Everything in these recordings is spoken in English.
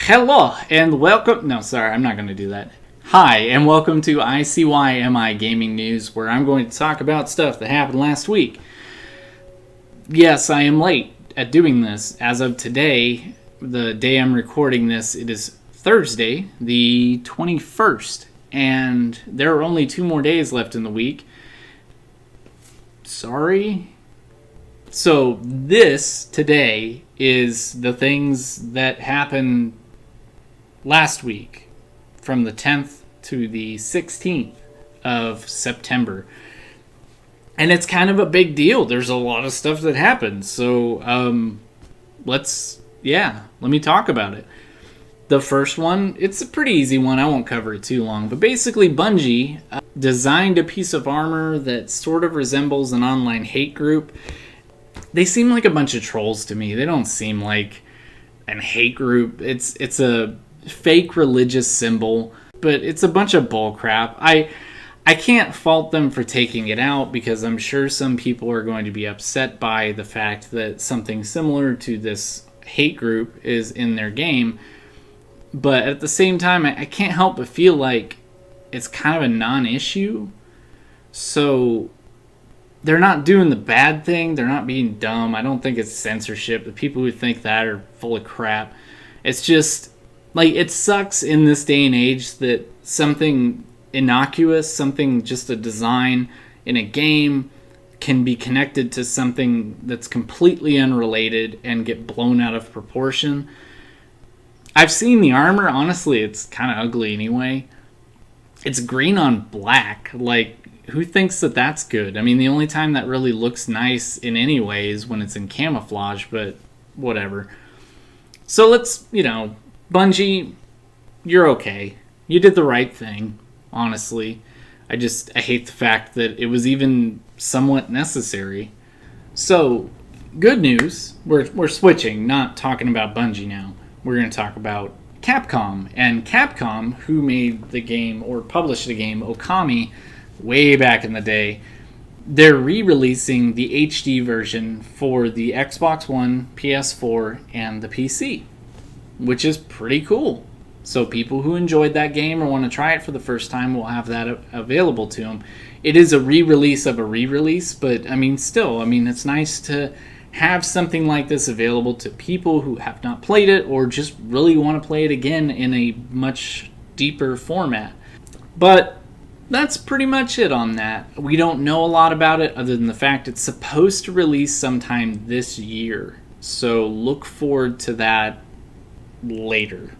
Hello and welcome. No, sorry, I'm not going to do that. Hi and welcome to ICYMI Gaming News, where I'm going to talk about stuff that happened last week. Yes, I am late at doing this. As of today, the day I'm recording this, it is Thursday, the 21st, and there are only 2 more days left in the week. Sorry. So this today is the things that happened last week from the 10th to the 16th of September. And it's kind of a big deal. There's a lot of stuff that happened. So let me talk about it. The first one, it's a pretty easy one. I won't cover it too long. But basically, Bungie designed a piece of armor that sort of resembles an online hate group. They seem like a bunch of trolls to me. They don't seem like an hate group. It's a fake religious symbol, but it's a bunch of bullcrap. I can't fault them for taking it out because I'm sure some people are going to be upset by the fact that something similar to this hate group is in their game. But at the same time, I can't help but feel like it's kind of a non-issue. So they're not doing the bad thing. They're not being dumb. I don't think it's censorship. The people who think that are full of crap. It's just, like, it sucks in this day and age that something innocuous, something just a design in a game, can be connected to something that's completely unrelated and get blown out of proportion. I've seen the armor. Honestly, it's kind of ugly anyway. It's green on black. Like, who thinks that that's good? I mean, the only time that really looks nice in any way is when it's in camouflage, but whatever. So let's, Bungie, you're okay. You did the right thing, honestly. I hate the fact that it was even somewhat necessary. So, good news. We're switching, not talking about Bungie now. We're going to talk about Capcom. And Capcom, who made the game or published the game Okami way back in the day, they're re-releasing the HD version for the Xbox One, PS4, and the PC, which is pretty cool. So people who enjoyed that game or want to try it for the first time will have that available to them. It is a re-release of a re-release, but it's nice to have something like this available to people who have not played it or just really want to play it again in a much deeper format. But that's pretty much it on that. We don't know a lot about it other than the fact it's supposed to release sometime this year. So look forward to that later.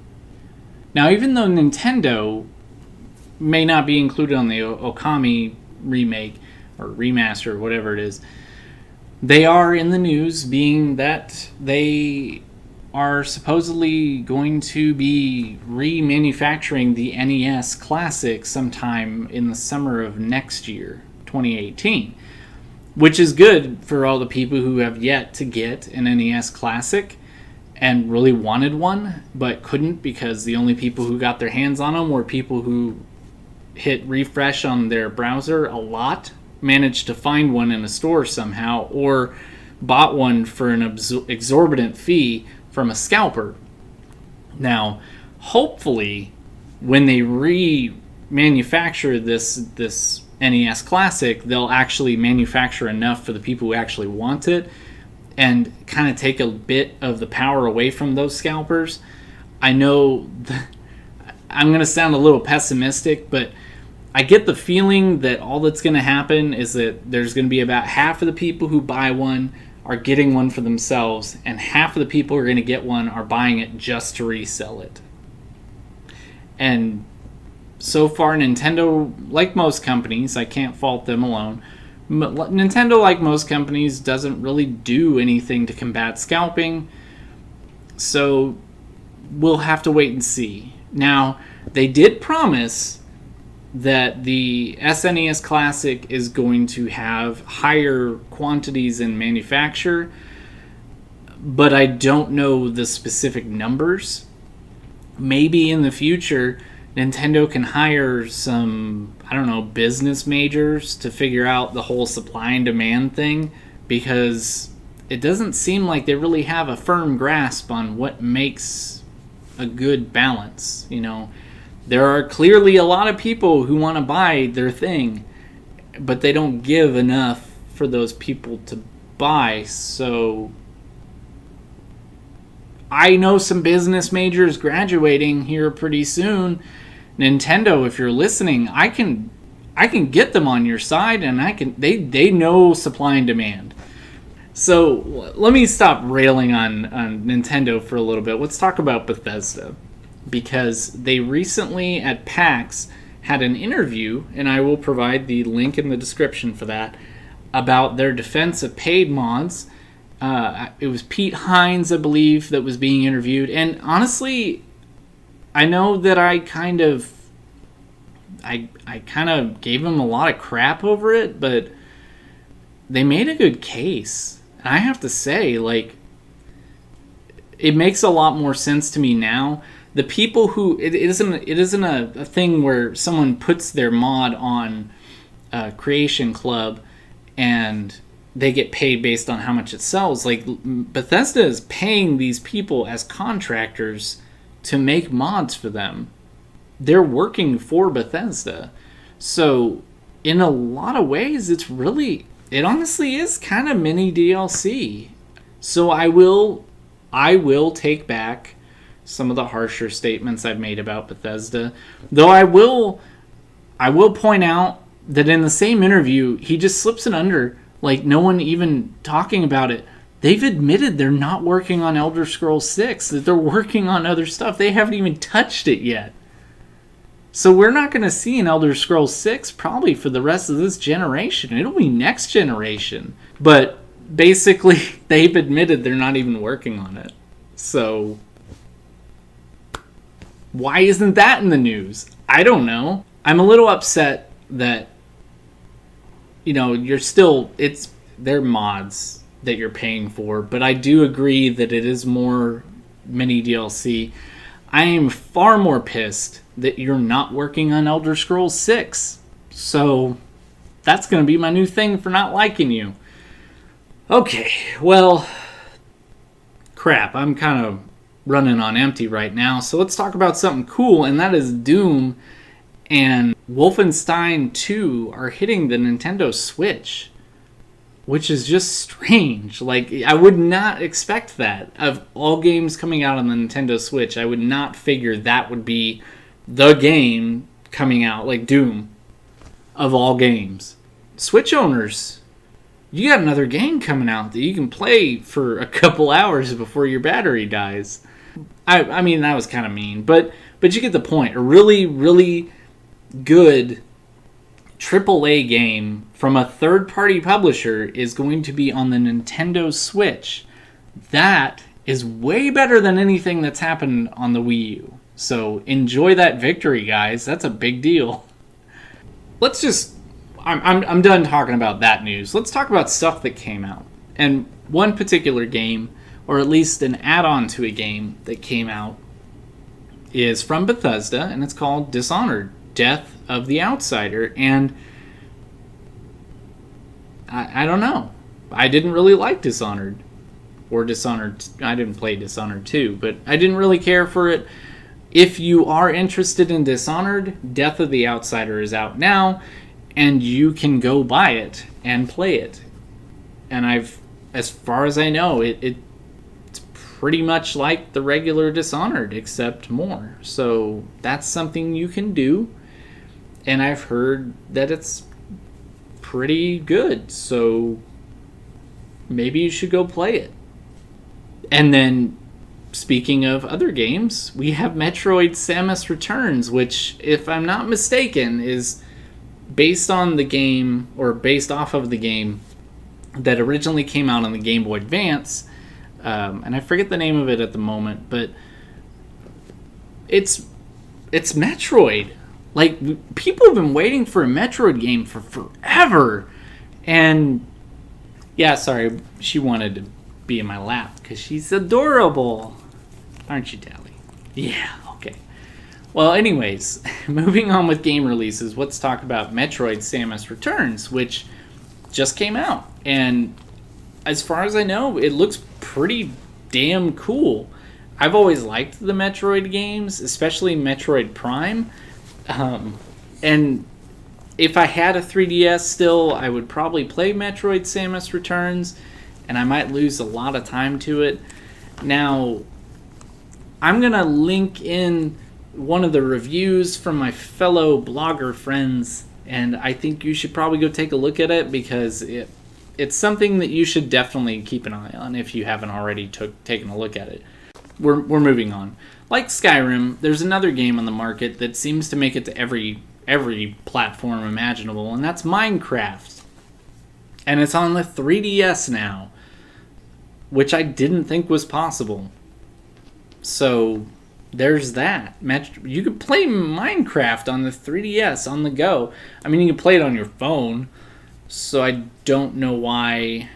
Now, even though Nintendo may not be included on the Okami remake or remaster or whatever it is, they are in the news, being that they are supposedly going to be remanufacturing the NES Classic sometime in the summer of next year, 2018. Which is good for all the people who have yet to get an NES Classic and really wanted one, but couldn't because the only people who got their hands on them were people who hit refresh on their browser a lot, managed to find one in a store somehow, or bought one for an exorbitant fee from a scalper. Now, hopefully, when they remanufacture this NES Classic, they'll actually manufacture enough for the people who actually want it and kind of take a bit of the power away from those scalpers. I know I'm going to sound a little pessimistic, but I get the feeling that all that's going to happen is that there's going to be about half of the people who buy one are getting one for themselves, and half of the people who are going to get one are buying it just to resell it. And so far, Nintendo, like most companies, I can't fault them alone, Nintendo, like most companies, doesn't really do anything to combat scalping, so we'll have to wait and see. Now, they did promise that the SNES Classic is going to have higher quantities in manufacture, but I don't know the specific numbers. Maybe in the future, Nintendo can hire some, business majors to figure out the whole supply and demand thing, because it doesn't seem like they really have a firm grasp on what makes a good balance. You know, there are clearly a lot of people who want to buy their thing, but they don't give enough for those people to buy. So I know some business majors graduating here pretty soon. Nintendo, if you're listening, I can get them on your side, and they know supply and demand. So let me stop railing on Nintendo for a little bit. Let's talk about Bethesda, because they recently at PAX had an interview, and I will provide the link in the description for that, about their defense of paid mods. It was Pete Hines, I believe, that was being interviewed. And honestly, I know that I kind of gave them a lot of crap over it, but they made a good case. And I have to say, like, it makes a lot more sense to me now. The people who it isn't a thing where someone puts their mod on Creation Club and they get paid based on how much it sells. Like, Bethesda is paying these people as contractors to make mods for them. They're working for Bethesda. So in a lot of ways, it honestly is kind of mini DLC. So I will take back some of the harsher statements I've made about Bethesda. Though I will point out that in the same interview, he just slips it under, like no one even talking about it. They've admitted they're not working on Elder Scrolls 6, that they're working on other stuff. They haven't even touched it yet. So we're not going to see an Elder Scrolls 6 probably for the rest of this generation. It'll be next generation. But basically, they've admitted they're not even working on it. So why isn't that in the news? I don't know. I'm a little upset that, you know, they're mods that you're paying for. But I do agree that it is more mini DLC. I am far more pissed that you're not working on Elder Scrolls 6. So that's going to be my new thing for not liking you. Okay, well, crap, I'm kind of running on empty right now. So let's talk about something cool, and that is Doom and Wolfenstein 2 are hitting the Nintendo Switch, which is just strange. Like, I would not expect that. Of all games coming out on the Nintendo Switch, I would not figure that would be the game coming out, like Doom, of all games. Switch owners, you got another game coming out that you can play for a couple hours before your battery dies. I mean, that was kind of mean, but you get the point. A really, really good AAA game from a third-party publisher is going to be on the Nintendo Switch. That is way better than anything that's happened on the Wii U. So enjoy that victory, guys. That's a big deal. I'm done talking about that news. Let's talk about stuff that came out. And one particular game, or at least an add-on to a game that came out, is from Bethesda, and it's called Dishonored, Death of the Outsider. And I don't know. I didn't really like Dishonored. Or Dishonored. I didn't play Dishonored 2, but I didn't really care for it. If you are interested in Dishonored, Death of the Outsider is out now, and you can go buy it and play it. And as far as I know, it's pretty much like the regular Dishonored, except more. So that's something you can do. And I've heard that it's pretty good, so maybe you should go play it. And then, speaking of other games, we have Metroid Samus Returns, which, if I'm not mistaken, is based on the game, or based off of the game that originally came out on the Game Boy Advance. And I forget the name of it at the moment, but it's Metroid. Like, people have been waiting for a Metroid game for forever. And, yeah, sorry, she wanted to be in my lap because she's adorable. Aren't you, Tally? Yeah, okay. Well, anyways, moving on with game releases, let's talk about Metroid Samus Returns, which just came out. And as far as I know, it looks pretty damn cool. I've always liked the Metroid games, especially Metroid Prime. And if I had a 3DS still, I would probably play Metroid Samus Returns, and I might lose a lot of time to it. Now, I'm going to link in one of the reviews from my fellow blogger friends, and I think you should probably go take a look at it, because it's something that you should definitely keep an eye on if you haven't already taken a look at it. We're moving on. Like Skyrim, there's another game on the market that seems to make it to every platform imaginable, and that's Minecraft. And it's on the 3DS now, which I didn't think was possible. So there's that. You could play Minecraft on the 3DS on the go. I mean, you can play it on your phone, so I don't know why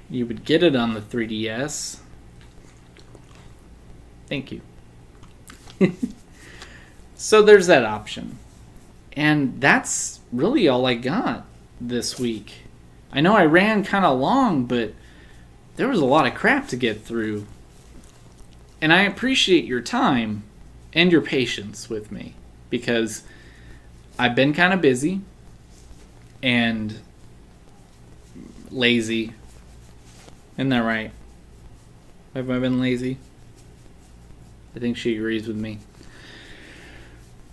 you would get it on the 3DS. Thank you. So there's that option. And that's really all I got this week. I know I ran kind of long, but there was a lot of crap to get through. And I appreciate your time and your patience with me, because I've been kind of busy and lazy. Isn't that right? Have I been lazy? I think she agrees with me.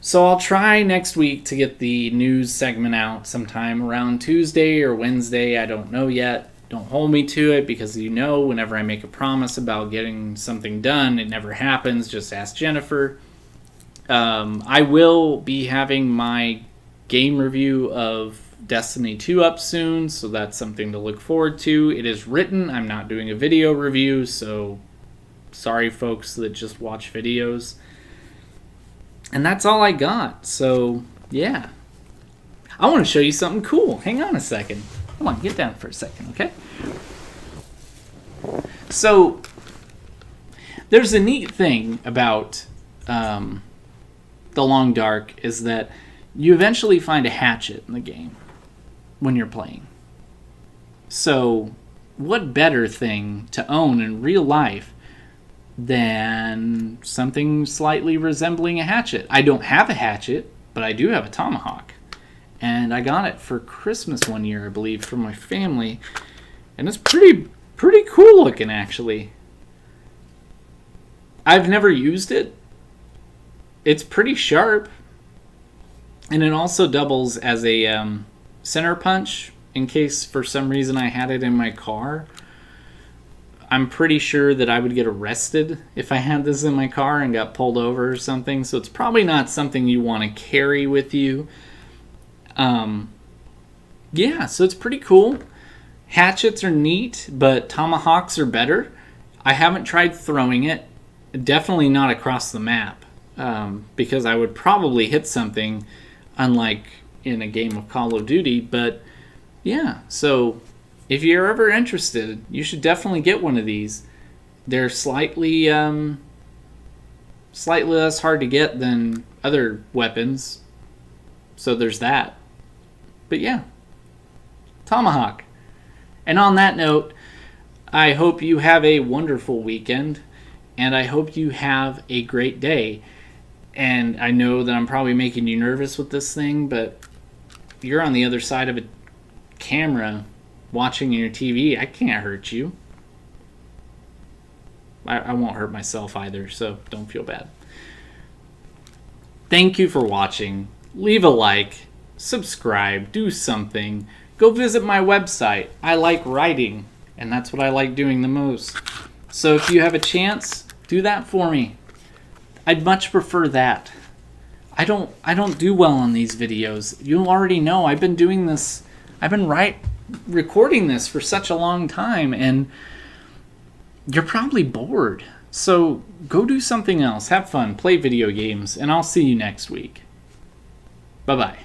So I'll try next week to get the news segment out sometime around Tuesday or Wednesday. I don't know yet. Don't hold me to it, because whenever I make a promise about getting something done, it never happens. Just ask Jennifer. I will be having my game review of Destiny 2 up soon, so that's something to look forward to. It is written. I'm not doing a video review, so sorry folks that just watch videos. And that's all I got. So, yeah. I want to show you something cool. Hang on a second. Come on, get down for a second, okay? So, there's a neat thing about The Long Dark, is that you eventually find a hatchet in the game when you're playing. So, what better thing to own in real life than something slightly resembling a hatchet? I don't have a hatchet, but I do have a tomahawk. And I got it for Christmas one year, I believe, from my family. And it's pretty cool looking, actually. I've never used it. It's pretty sharp. And it also doubles as a center punch, in case for some reason I had it in my car. I'm pretty sure that I would get arrested if I had this in my car and got pulled over or something. So it's probably not something you want to carry with you. Yeah, so it's pretty cool. Hatchets are neat, but tomahawks are better. I haven't tried throwing it. Definitely not across the map, because I would probably hit something, unlike in a game of Call of Duty. But yeah, so if you're ever interested, you should definitely get one of these. They're slightly less hard to get than other weapons, so there's that. But yeah, tomahawk. And on that note, I hope you have a wonderful weekend, and I hope you have a great day. And I know that I'm probably making you nervous with this thing, but you're on the other side of a camera watching your TV. I can't hurt you. I won't hurt myself either, so don't feel bad. Thank you for watching. Leave a like. Subscribe, do something. Go visit my website. I like writing, and that's what I like doing the most. So if you have a chance, do that for me. I'd much prefer that. I don't do well on these videos. You already know I've been doing this. I've been recording this for such a long time, and you're probably bored. So go do something else. Have fun. Play video games, and I'll see you next week. Bye-bye.